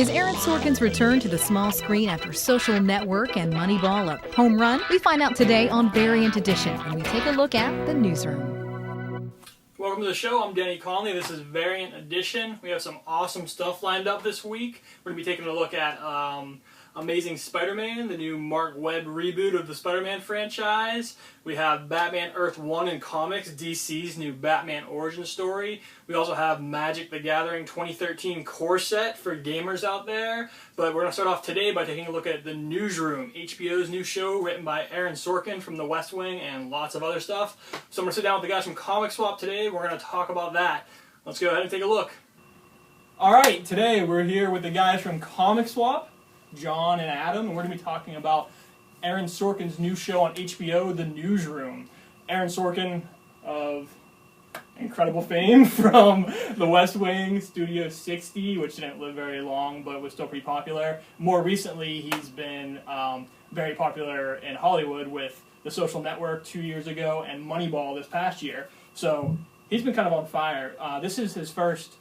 Is Aaron Sorkin's return to the small screen after Social Network and Moneyball a home run? We find out today on Variant Edition, and we take a look at the newsroom. Welcome to the show. I'm Denny Connolly. This is Variant Edition. We have some awesome stuff lined up this week. We're going to be taking a look at Amazing Spider-Man, the new Mark Webb reboot of the Spider-Man franchise. We have Batman Earth 1 in comics, DC's new Batman origin story. We also have Magic the Gathering 2013 core set for gamers out there. But we're going to start off today by taking a look at the Newsroom, HBO's new show written by Aaron Sorkin from The West Wing and lots of other stuff. So I'm going to sit down with the guys from Comic Swap today. We're going to talk about that. Let's go ahead and take a look. All right, today we're here with the guys from Comic Swap, John and Adam, and we're going to be talking about Aaron Sorkin's new show on HBO, The Newsroom. Aaron Sorkin of incredible fame from The West Wing, Studio 60, which didn't live very long but was still pretty popular. More recently, he's been very popular in Hollywood with The Social Network 2 years ago and Moneyball this past year. So he's been kind of on fire. This is his first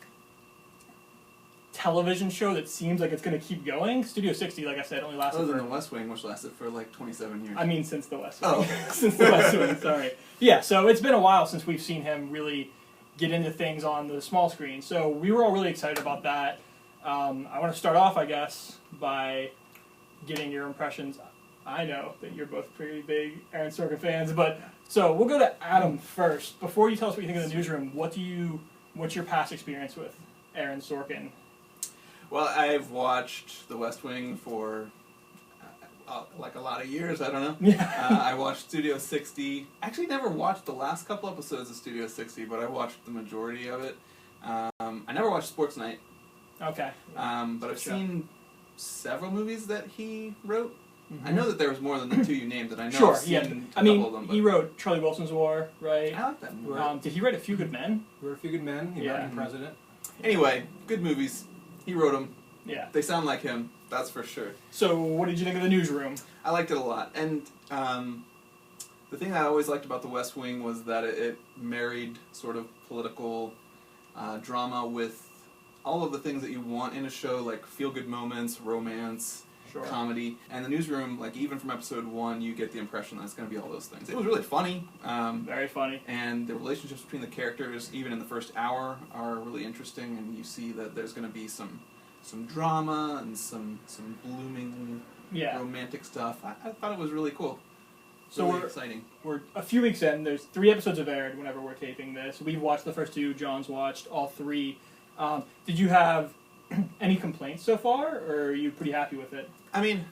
television show that seems like it's going to keep going. Studio 60, like I said, only lasted Other than The West Wing, which lasted for like 27 years. I mean, since The West Wing. Oh. Since The West Wing, sorry. Yeah, so it's been a while since we've seen him really get into things on the small screen. So we were all really excited about that. I want to start off, I guess, by getting your impressions. I know that you're both pretty big Aaron Sorkin fans, but so we'll go to Adam first. Before you tell us what you think of The Newsroom, what's your past experience with Aaron Sorkin? Well, I've watched The West Wing for like a lot of years, I don't know. Yeah. I watched Studio 60. Actually never watched the last couple episodes of Studio 60, but I watched the majority of it. I never watched Sports Night. Okay. But I've seen several movies that he wrote. Mm-hmm. I know that there was more than the two you named, and I know Sure, I've seen yeah. a couple I mean, of them. he wrote Charlie Wilson's War, right? I like that movie. Did he write A Few Good Men? He wrote A Few Good Men. He wrote The President. Anyway, good movies. He wrote them. Yeah. They sound like him, that's for sure. So, what did you think of The Newsroom? I liked it a lot. And the thing I always liked about The West Wing was that it married sort of political drama with all of the things that you want in a show, like feel-good moments, romance, Sure. comedy. And The Newsroom, like even from episode 1, you get the impression that it's going to be all those things. It was really funny. Very funny. And the relationships between the characters, even in the first hour, are really interesting. And you see that there's going to be some drama and some blooming romantic stuff. I thought it was really cool. So really exciting. We're a few weeks in. There's 3 episodes have aired whenever we're taping this. We've watched the first 2. John's watched all 3. Did you have any complaints so far, or are you pretty happy with it? I mean,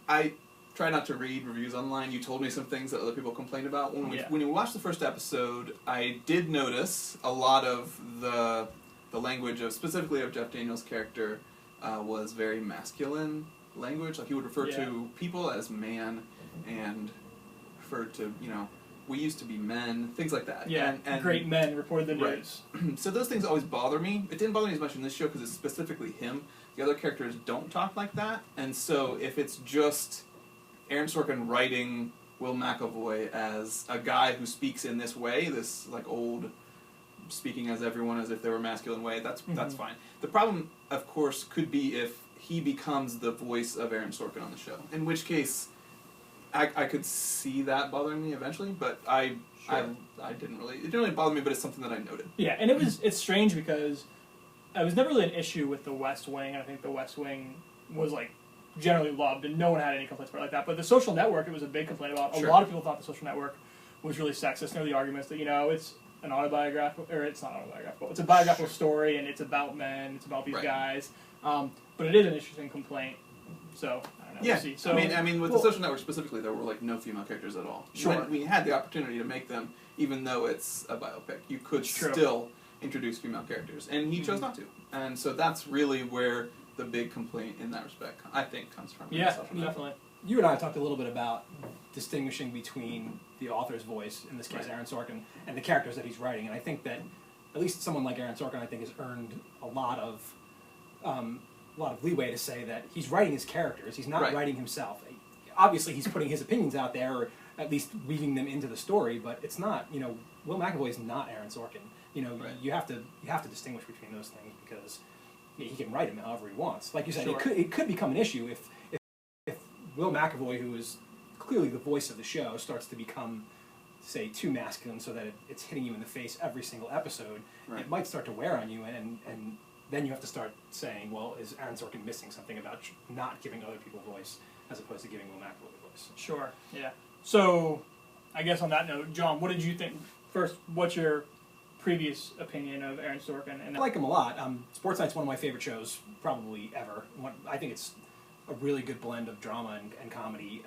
I try not to read reviews online. You told me some things that other people complained about. When you watched the first episode, I did notice a lot of the language of, specifically of Jeff Daniels' character, was very masculine language. Like he would refer to people as man and refer to, we used to be men, things like that. Yeah, and great men reported the news. Right. So those things always bother me. It didn't bother me as much in this show because it's specifically him. The other characters don't talk like that. And so if it's just Aaron Sorkin writing Will McAvoy as a guy who speaks in this way, this like old speaking as everyone as if they were masculine way, that's fine. The problem, of course, could be if he becomes the voice of Aaron Sorkin on the show. In which case, I could see that bothering me eventually, but I didn't really. It didn't really bother me, but it's something that I noted. Yeah, and it's strange because it was never really an issue with The West Wing. I think The West Wing was like generally loved, and no one had any complaints about it like that. But The Social Network, it was a big complaint about. Sure. A lot of people thought The Social Network was really sexist. There were the arguments that it's an autobiographical, or it's not autobiographical. It's a biographical story, and it's about men. It's about these guys. But it is an interesting complaint. So I don't know. Yeah, we'll see. So I mean, with The Social Network specifically, there were like no female characters at all. Sure. We had the opportunity to make them, even though it's a biopic. You could still introduce female characters, and he chose not to. And so that's really where the big complaint in that respect, I think, comes from. Yeah, definitely. You and I talked a little bit about distinguishing between the author's voice, in this case Aaron Sorkin, and the characters that he's writing. And I think that at least someone like Aaron Sorkin, I think, has earned a lot of leeway to say that he's writing his characters. He's not writing himself. Obviously, he's putting his opinions out there, or at least weaving them into the story. But it's not. Will McAvoy is not Aaron Sorkin. You have to distinguish between those things because he can write him however he wants. Like you said, Sure. it could become an issue if Will McAvoy, who is clearly the voice of the show, starts to become, say, too masculine so that it's hitting you in the face every single episode. Right. It might start to wear on you, and then you have to start saying, well, is Aaron Sorkin missing something about not giving other people voice as opposed to giving Will McAvoy voice? Sure, yeah. So, I guess on that note, John, what did you think? First, what's your previous opinion of Aaron Sorkin? And I like him a lot. Sports Night's one of my favorite shows, probably ever. I think it's a really good blend of drama and comedy.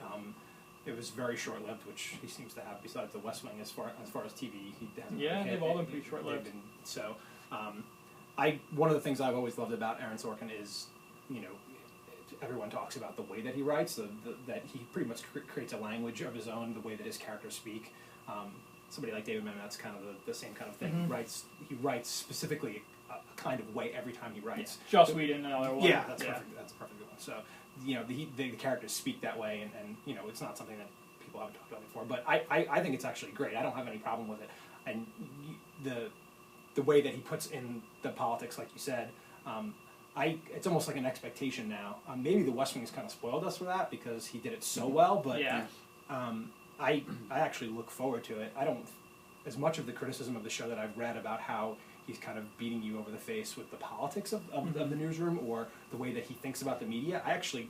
It was very short-lived, which he seems to have, besides The West Wing, as far as TV. He hasn't yeah, really they've all been pretty short-lived. So, one of the things I've always loved about Aaron Sorkin is, everyone talks about the way that he writes, that he pretty much creates a language of his own, the way that his characters speak. Somebody like David Mamet's kind of the same kind of thing. Mm-hmm. He writes specifically a kind of way every time he writes. Yeah. Joss Whedon, another one. Yeah, that's perfect. That's a perfect one. So, the characters speak that way, and it's not something that people haven't talked about before. But I think it's actually great. I don't have any problem with it. And the way that he puts in the politics, like you said, it's almost like an expectation now. Maybe The West Wing's kind of spoiled us for that because he did it so well. But I actually look forward to it. I don't, as much of the criticism of the show that I've read about how he's kind of beating you over the face with the politics of the newsroom or the way that he thinks about the media, I actually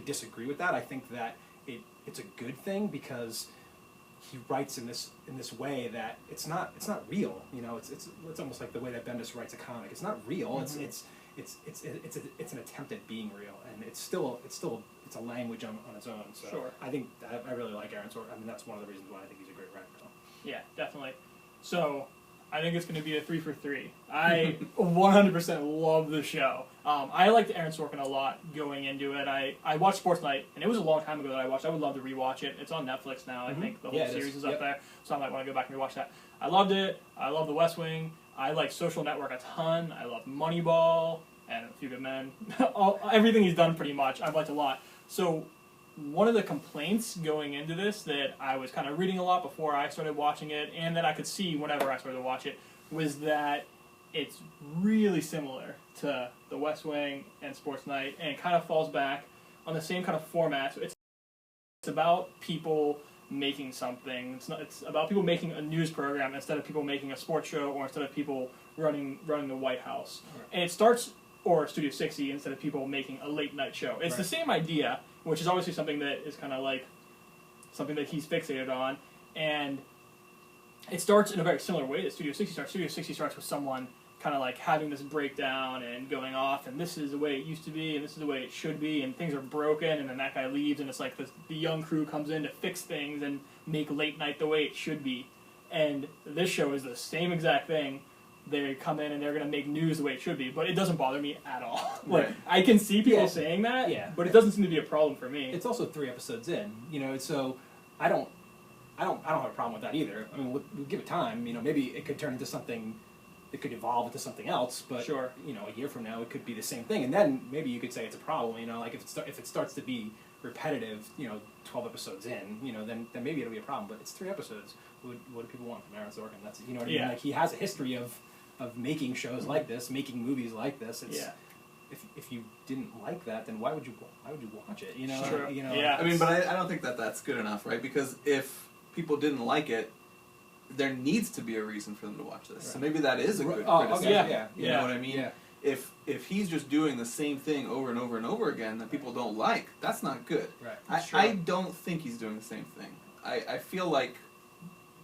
disagree with that. I think that it's a good thing because he writes in this way that it's not real. It's almost like the way that Bendis writes a comic. It's not real. It's an attempt at being real, and it's a language on its own. So Sure. I think I really like Aaron Sorkin. I mean, that's one of the reasons why I think he's a great writer. So. Yeah, definitely. So, I think it's going to be a 3 for 3. I 100% love the show. I liked Aaron Sorkin a lot going into it. I watched Sports Night, and it was a long time ago that I watched. I would love to rewatch it. It's on Netflix now. I think the whole series is up there, so I might want to go back and rewatch that. I loved it. I love The West Wing. I like Social Network a ton. I love Moneyball and A Few Good Men. Everything he's done pretty much I've liked a lot. So one of the complaints going into this that I was kind of reading a lot before I started watching it, and that I could see whenever I started to watch it, was that it's really similar to The West Wing and Sports Night, and it kind of falls back on the same kind of format. So it's about people making something. It's about people making a news program instead of people making a sports show, or instead of people running the White House. Right. And it starts, or Studio 60, instead of people making a late night show. It's the same idea, which is obviously something that is kind of like something that he's fixated on, and it starts in a very similar way that Studio 60 starts. Studio 60 starts with someone kind of like having this breakdown and going off, and this is the way it used to be, and this is the way it should be, and things are broken, and then that guy leaves, and it's like the young crew comes in to fix things and make late night the way it should be. And this show is the same exact thing. They come in and they're going to make news the way it should be, but it doesn't bother me at all. Like, I can see people saying that, but it doesn't seem to be a problem for me. It's also 3 episodes in, so I don't have a problem with that either. I mean, we'll give it time. Maybe it could turn into something. It could evolve into something else, but sure. A year from now it could be the same thing, and then maybe you could say it's a problem. Like if it starts to be repetitive, 12 episodes in, then maybe it'll be a problem. But it's 3 episodes. What do people want from Aaron Sorkin? That's what I mean. Like, he has a history of making shows like this, making movies like this. If you didn't like that, then why would you watch it? Sure. I mean, but I don't think that's good enough, right? Because if people didn't like it, there needs to be a reason for them to watch this. Right. So maybe that is a good criticism. Okay. You know what I mean? Yeah. If he's just doing the same thing over and over and over again that people don't like, that's not good. Right. I don't think he's doing the same thing. I feel like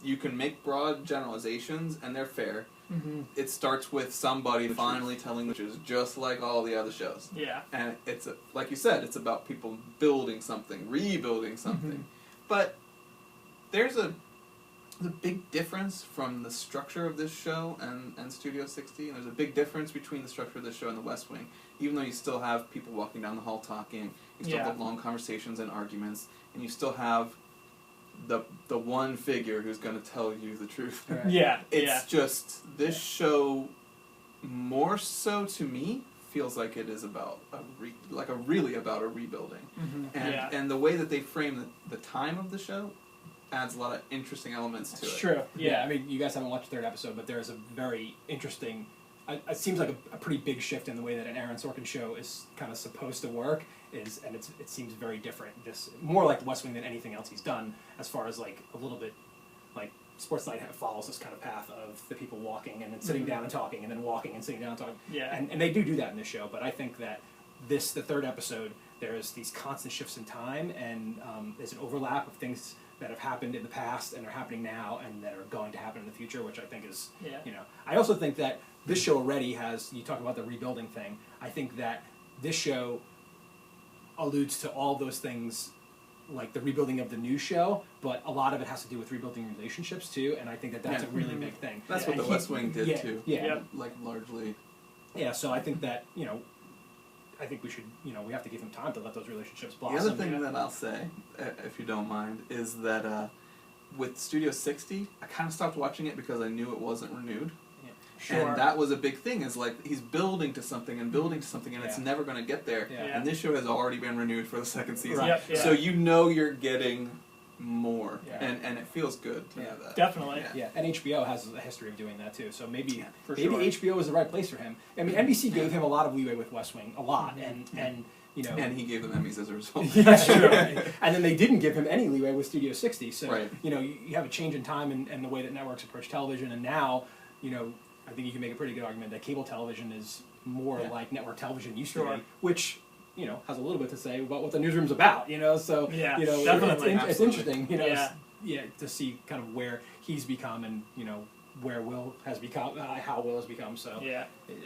you can make broad generalizations, and they're fair. Mm-hmm. It starts with somebody finally telling the truth, just like all the other shows. Yeah. And it's, like you said, it's about people building something, rebuilding something. Mm-hmm. But there's a big difference from the structure of this show and Studio 60, and there's a big difference between the structure of this show and The West Wing. Even though you still have people walking down the hall talking, you still have long conversations and arguments, and you still have the one figure who's going to tell you the truth. Right. Yeah. It's just, this show, more so to me, feels like it is about really about a rebuilding. Mm-hmm. And the way that they frame the time of the show adds a lot of interesting elements to it. True. Yeah. I mean, you guys haven't watched the 3rd episode, but there's a very interesting it seems like a pretty big shift in the way that an Aaron Sorkin show is kind of supposed to work. It seems very different. This more like West Wing than anything else he's done, as far as like a little bit like Sports Night follows this kind of path of the people walking and then sitting down and talking and then walking and sitting down and talking. Yeah. And they do that in this show, but I think that the third episode, there's these constant shifts in time, and there's an overlap of things that have happened in the past and are happening now and that are going to happen in the future, which I think is, I also think that this show already has, you talk about the rebuilding thing, I think that this show alludes to all those things, like the rebuilding of the new show, but a lot of it has to do with rebuilding relationships too, and I think that that's a really big thing. That's what the West Wing did too. Yeah. Like largely. Yeah, so I think that, I think we should, we have to give him time to let those relationships blossom. The other thing that I'll say, if you don't mind, is that with Studio 60, I kind of stopped watching it because I knew it wasn't renewed. Sure. And that was a big thing, is like he's building to something and building to something, and it's never going to get there. Yeah. And this show has already been renewed for the second season. Right. Yep, So you know you're getting more, Yeah. and it feels good to know that. Definitely. Yeah, and HBO has a history of doing that too. So maybe For maybe sure. HBO is the right place for him. I mean, NBC gave him a lot of leeway with West Wing, a lot, and And he gave them Emmys as a result. that's true. And then they didn't give him any leeway with Studio 60. So Right. You have a change in time and the way that networks approach television, and now I think you can make a pretty good argument that cable television is more like network television used to be, which has a little bit to say about what the newsroom's about. So definitely. it's interesting. Yeah. To see kind of where he's become and where Will has become, how Will has become. So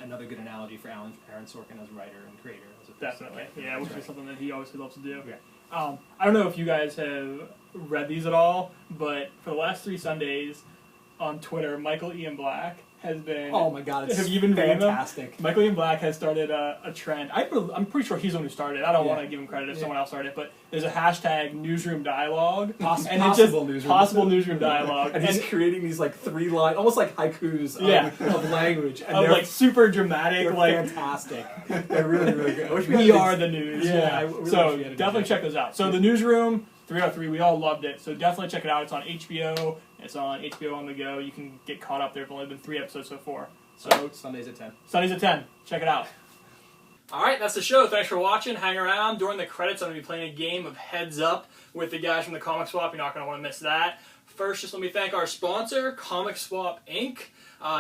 another good analogy for Aaron Sorkin as a writer and creator. Definitely. Yeah, which is something that he obviously loves to do. Yeah. I don't know if you guys have read these at all, but for the last 3 Sundays on Twitter, Michael Ian Black has been... Oh my God, it's have you been reading them? fantastic. Michael Ian Black has started a trend. I'm pretty sure he's the one who started it. I don't want to give him credit if someone else started it, but there's a hashtag Newsroom Dialogue. Possible Newsroom. Possible Newsroom Dialogue. And he's creating these like 3-line, almost like haikus of language. And they're like super dramatic, they're like fantastic. They're really, really good. I wish we are the news. Yeah. So definitely check those out. So the Newsroom 303, we all loved it. So definitely check it out. It's on HBO. It's on HBO on the go. You can get caught up there. There's only been 3 episodes so far. So Sundays at 10. Sundays at 10. Check it out. All right, that's the show. Thanks for watching. Hang around. During the credits, I'm going to be playing a game of Heads Up with the guys from the Comic Swap. You're not going to want to miss that. First, just let me thank our sponsor, Comic Swap Inc.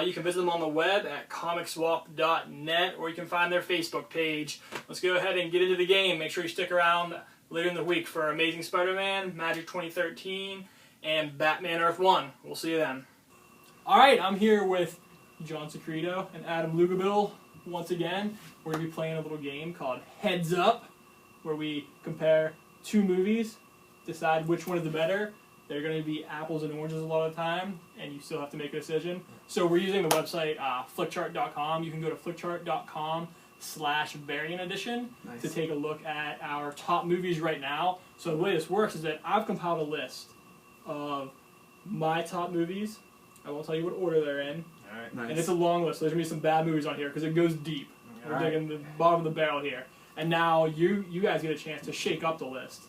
You can visit them on the web at comicswap.net, or you can find their Facebook page. Let's go ahead and get into the game. Make sure you stick around later in the week for Amazing Spider-Man, Magic 2013, and Batman Earth 1. We'll see you then. All right, I'm here with John Secreto and Adam Lugibill once again. We're going to be playing a little game called Heads Up, where we compare 2 movies, decide which one is the better. They're going to be apples and oranges a lot of the time, and you still have to make a decision. So we're using the website flickchart.com. You can go to flickchart.com/variant edition to take a look at our top movies right now. So the way this works is that I've compiled a list of my top movies. I won't tell you what order they're in. All right. Nice. And it's a long list. There's going to be some bad movies on here because it goes deep. We're digging the bottom of the barrel here. And now you guys get a chance to shake up the list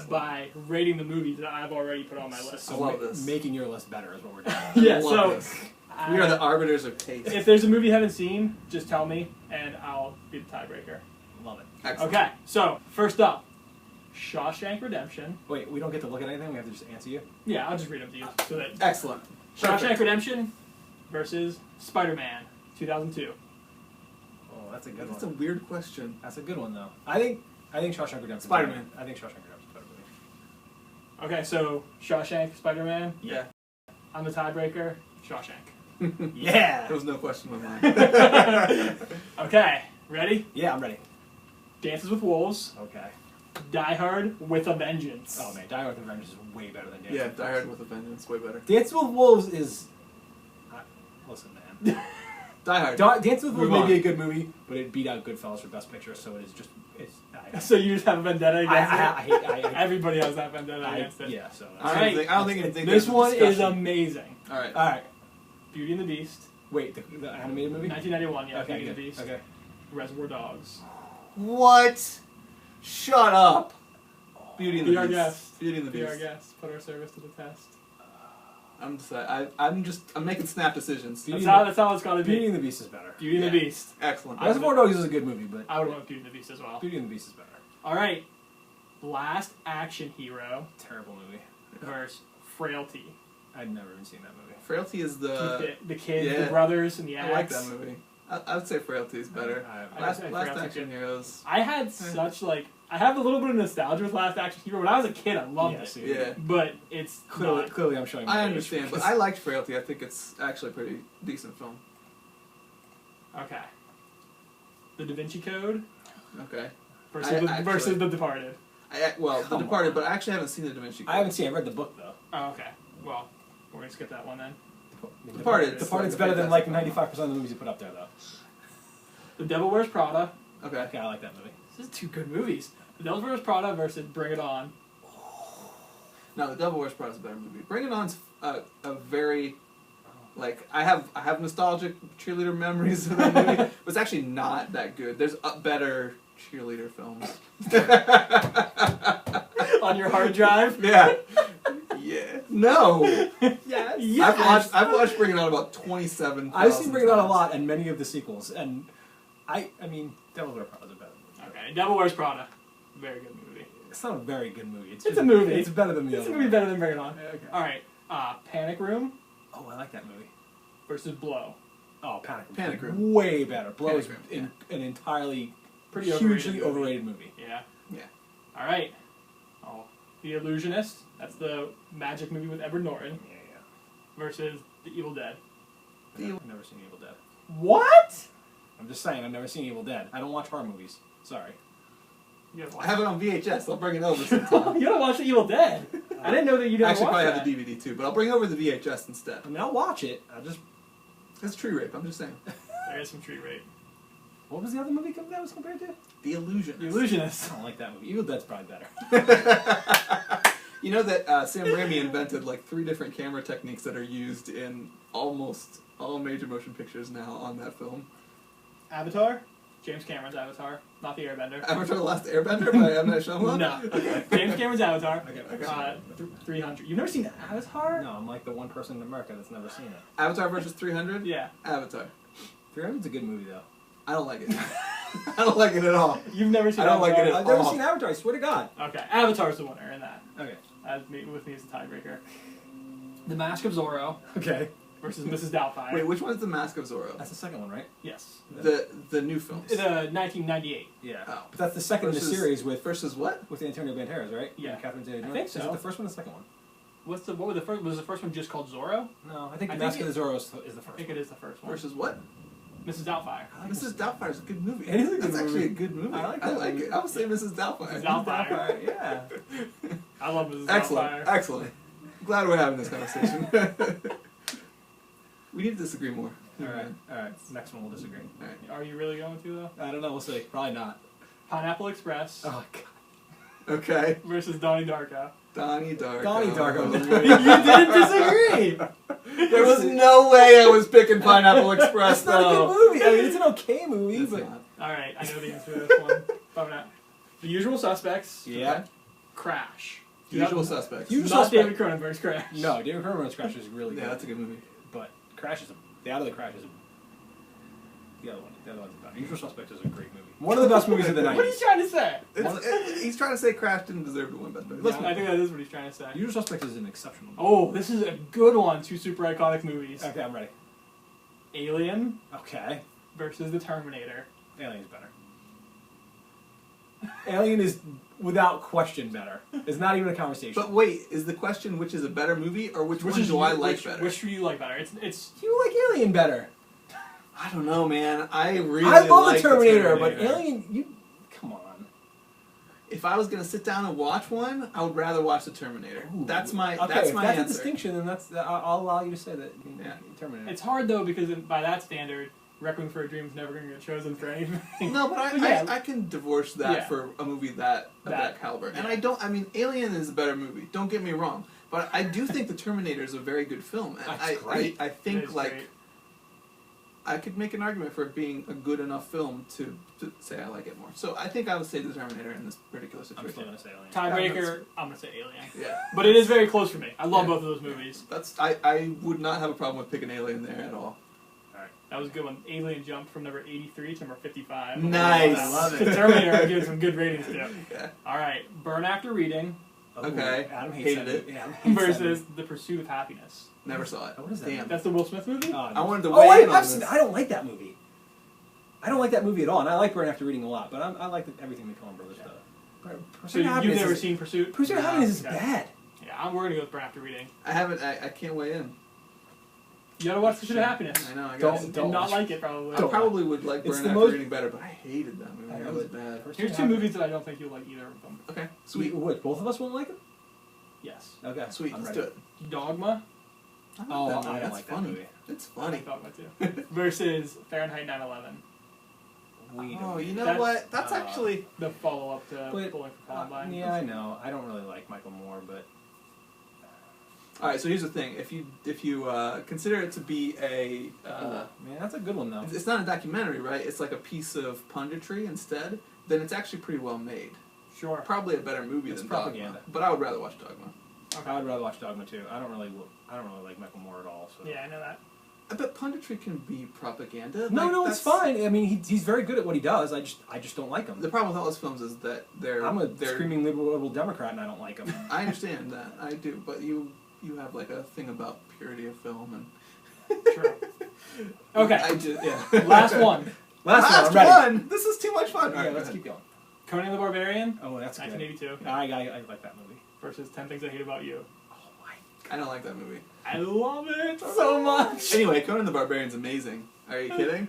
by rating the movies that I've already put on my list. I love this. Making your list better is what we're doing. Yeah, Love so this. We are the arbiters of taste. if there's a movie you haven't seen, just tell me and I'll be the tiebreaker. Love it. Excellent. Okay, so first up, Shawshank Redemption. Wait, we don't get to look at anything? We have to just answer you? Yeah, I'll just read them to you. So that Excellent. Shawshank Redemption versus Spider-Man 2002. Oh, that's a good That's a one. weird question. That's a good one, though. I think Shawshank Redemption. Spider-Man. I think Shawshank Redemption's a better movie. Okay, so Shawshank, Spider-Man. Yeah. I'm the tiebreaker. Shawshank. Yeah! There was no question in mine. Okay, ready? Yeah, I'm ready. Dances with Wolves. Okay. Die Hard with a Vengeance. Oh, man, Die Hard with a Vengeance is way better than Dance Yeah, with Die Wolves. Hard with a Vengeance, way better. Dance with Wolves is... listen, man. Die Hard. Dance with Wolves Move may be on. a good movie, but it beat out Goodfellas for Best Picture, so it is just... So you just have a vendetta against it? I Everybody has that vendetta against it. Yeah, so... All right. I don't think This there's a one is discussion. amazing. All right. Alright. Beauty and the Beast. Wait, the animated movie? 1991, yeah. Okay, Beauty and the good. Beast. Okay. Reservoir Dogs. What? Shut up. Beauty and Be the our Beast. guest. Beauty and the Be our Beast. guest. Put our service to the test. I'm making snap decisions. That's how it's gotta Beauty be. and the Beast is better. Beauty and the Beast. Excellent. Reservoir Dogs is a good movie, but I would want Beauty and the Beast as well. Beauty and the Beast is better. All right, Last Action Hero Terrible movie. versus Frailty. I've never even seen that movie. Frailty is the kids, yeah. the brothers, and the axe. I like that movie. I would say Frailty is better. Last Frailty's Action good. Heroes. I had such I have a little bit of nostalgia with Last Action Hero. When I was a kid, I loved it. Yeah. But it's Clearly, I'm showing. I understand, but I liked Frailty. I think it's actually a pretty decent film. Okay. The Da Vinci Code Okay. versus The Departed. The Departed, but I actually haven't seen The Da Vinci Code. I haven't seen it. I read the book though. Oh, okay. Well, we're gonna skip that one then. Departed's better than like 95% of the movies you put up there though. The Devil Wears Prada. Okay. Okay, I like that movie. This is two good movies. The Devil Wears Prada versus Bring It On. No, The Devil Wears Prada is a better movie. Bring It On's a very I have nostalgic cheerleader memories of that movie, but it's actually not that good. There's better cheerleader films. On your hard drive? Yeah. Yeah. No. Yes. I've watched Bring It On about 27. I've seen Bring It On a lot and many of the sequels, and I mean, Devil Wears Prada is a better movie. Okay, Devil Wears Prada. Very good movie. It's not a very good movie. It's a movie. It's better than the It's other a movie one. better than Bring It On. Okay. Alright, Panic Room Oh, I like that movie. versus Blow. Oh, Panic Room. Panic Room. Way better. Blow Panic is Room, an entirely Pretty hugely overrated overrated movie. Yeah. Yeah. Alright. Oh, The Illusionist. That's the magic movie with Edward Norton. Yeah. Versus The Evil Dead. I've never seen Evil Dead. What? I'm just saying, I've never seen Evil Dead. I don't watch horror movies. Sorry. You gotta I watch have it on VHS. I'll bring it over sometime. You gotta watch The Evil Dead. I didn't know that you didn't Actually, watch probably that. have the DVD too, but I'll bring over the VHS instead. I mean, I'll watch it. I just... It's tree rape. I'm just saying. There is some tree rape. What was the other movie that was compared to? The Illusionist. The Illusionist. I don't like that movie. Evil Dead's probably better. You know that Sam Raimi invented 3 different camera techniques that are used in almost all major motion pictures now on that film. Avatar? James Cameron's Avatar, not the Airbender. Avatar: The Last Airbender by M. Night Shyamalan? No. James Cameron's Avatar. Okay. 300. You've never seen Avatar? No, I'm like the one person in America that's never seen it. Avatar versus 300? Yeah. Avatar. 300's a good movie, though. I don't like it. I don't like it at all. You've never seen I don't like Avatar? it at I've never all. seen Avatar, I swear to God. Okay, Avatar's the winner in that. Okay. With me as the tiebreaker. The Mask of Zorro Okay. versus Mrs. Doubtfire. Wait, which one's The Mask of Zorro? That's the second one, right? Yes. The new films. The 1998. Oh. But that's the second in the series with Versus what? with Antonio Banderas, right? Yeah. And Catherine Zeta-Jones. I think so. Is it the first one or the second one? What was the first? Was the first one just called Zorro? No, I think I The think Mask of the Zorro is the first I think one. it is the first one. Versus what? Mrs. Doubtfire. Mrs. Doubtfire is a good movie. It is a good That's movie. actually a good movie. I like that movie. it. I would say Mrs. Doubtfire. Mrs. Doubtfire. Yeah. I love Mrs. Excellent. Doubtfire. Excellent. Glad we're having this conversation. We need to disagree more. Alright. Next one we'll disagree. Alright. Are you really going to though? I don't know, we'll see. Probably not. Pineapple Express Oh, God. Okay. versus Donnie Darko. Donnie Darko. Donnie Darko. You didn't disagree. There was no way I was picking Pineapple Express, It's not a though. good movie. I mean, it's an okay movie, It's but... not. All right, I know the answer to this one. Probably not. The Usual Suspects. Yeah. Crash. Usual Suspects. Usual Not Suspect- David Cronenberg's Crash. No, David Cronenberg's Crash is really good. Yeah, that's a good movie. But Crash is the Out of the Crash is the other one. The other one's better. Usual Suspect is a great movie. One of the best movies of the 90s. What are you trying to say? He's trying to say Crash didn't deserve to win Best Movie. I think that is what he's trying to say. Usual Suspect is an exceptional movie. Oh, this is a good one. 2 super iconic movies. Okay, I'm ready. Alien Okay. versus The Terminator. Alien's better. Alien is without question better. It's not even a conversation. But wait, is the question which is a better movie or which one do I like better? Which do you like better? It's you like Alien better. I don't know, man. I really I love like the Terminator, the but Alien, you come on. If I was gonna sit down and watch one, I would rather watch the Terminator. Ooh. That's my Okay, that's if my that's answer. a distinction, then I'll allow you to say that. Yeah. Terminator. it's hard though because by that standard, Requiem for a Dream is never going to get chosen for anything. No, but Yeah. I can divorce that Yeah. for a movie that caliber. Yeah. And I mean, Alien is a better movie. Don't get me wrong, but I do think the Terminator is a very good film. And That's great. I think It is like. great. I could make an argument for it being a good enough film to say I like it more. So I think I would say The Terminator in this particular situation. I'm still gonna say Alien. Tiebreaker, I'm gonna say Alien. Yeah. But it is very close for me. I love both of those movies. I would not have a problem with picking Alien there at all. Alright. That was a good one. Alien jumped from number 83 to number 55. Nice. I love it. The Terminator I give some good ratings to. Yeah. Alright. Burn After Reading Okay. Adam Hated it. Yeah, Adam hates that versus movie. The Pursuit of Happiness. Never saw it. What is that? Damn. That's the Will Smith movie? I wanted to Oh, weigh in on I've this. seen, I don't like that movie. I don't like that movie at all, and I like Burn After Reading a lot, but I like everything the Coen Brothers does. So you've never seen Pursuit? Pursuit of Happiness is Okay. bad. Yeah, we're gonna go with Burn After Reading. I haven't. I can't weigh in. You gotta watch Pursuit of Happiness. I know. I Don't- guess. And not like it, probably. I probably would like It's Burn the After most- Reading better, but I hated that movie. That was bad. Here's two movies that I don't think you'll like either of them. Okay. Sweet. Sweet. What? Both of us won't like it? Yes. Okay. Sweet. I'm Let's ready. do it. Dogma. I like Oh, that I movie. don't That's like that funny. movie. It's I funny. like Dogma too. Versus Fahrenheit 9/11. Oh, you know That's- what? That's actually. The follow-up to But, Bowling for Columbine. yeah, I know. I don't really like Michael Moore, but All right. So here's the thing: if you consider it to be a, man, that's a good one though. it's not a documentary, right? It's like a piece of punditry instead. Then it's actually pretty well made. Sure. Probably a better movie It's than propaganda. Dogma. But I would rather watch Dogma. I would rather watch Dogma too. I don't really like Michael Moore at all. So. Yeah, I know that. I bet punditry can be propaganda. No, Like, no, it's that's- fine. I mean, he's very good at what he does. I just don't like him. The problem with all those films is that I'm a they're screaming liberal Democrat, and I don't like him. I understand that. I do. But you have like a thing about purity of film and. True. Okay. I just, yeah. Last one. Last one. I'm ready. one. This is too much fun. Yeah, All right, let's go keep going. Conan the Barbarian. Oh, that's good. 1982. I like that movie. Versus 10 Things I Hate About You. Oh my. I don't like that movie. I love it so much. Anyway, Conan the Barbarian's amazing. Are you kidding?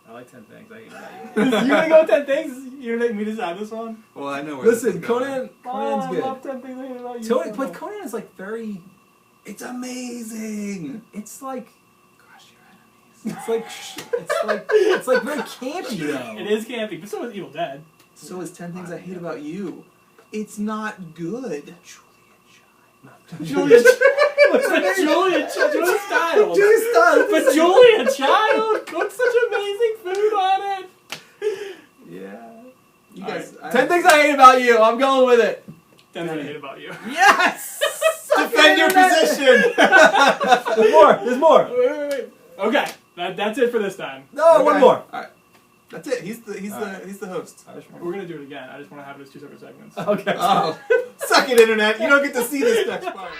I like 10 Things. I hate about you. You gonna go with 10 Things? You're gonna make me decide this one? Well, I know where this Listen, is going. Conan's I good. love 10 Things I Hate About You. Tony, so but much. Conan is like very. It's amazing. It's like. Crush your enemies. It's like very campy though. It is campy, but so is Evil Dead. So is 10 Things I Hate About You. It's not good. Julia Julia Stiles. Julia Stiles. But Julia Child cooks such amazing food on it. Yeah. You All guys. right. 10 Things I Hate About You. I'm going with it. 10 Things I Hate About You. Yes! Defend your position! There's more. There's more. Wait. Okay, that's it for this time. No, one more. Alright. That's it. He's the host. We're gonna do it again. I just want to have it as 2 separate segments. Okay. Oh. Suck it, internet. You don't get to see this next part.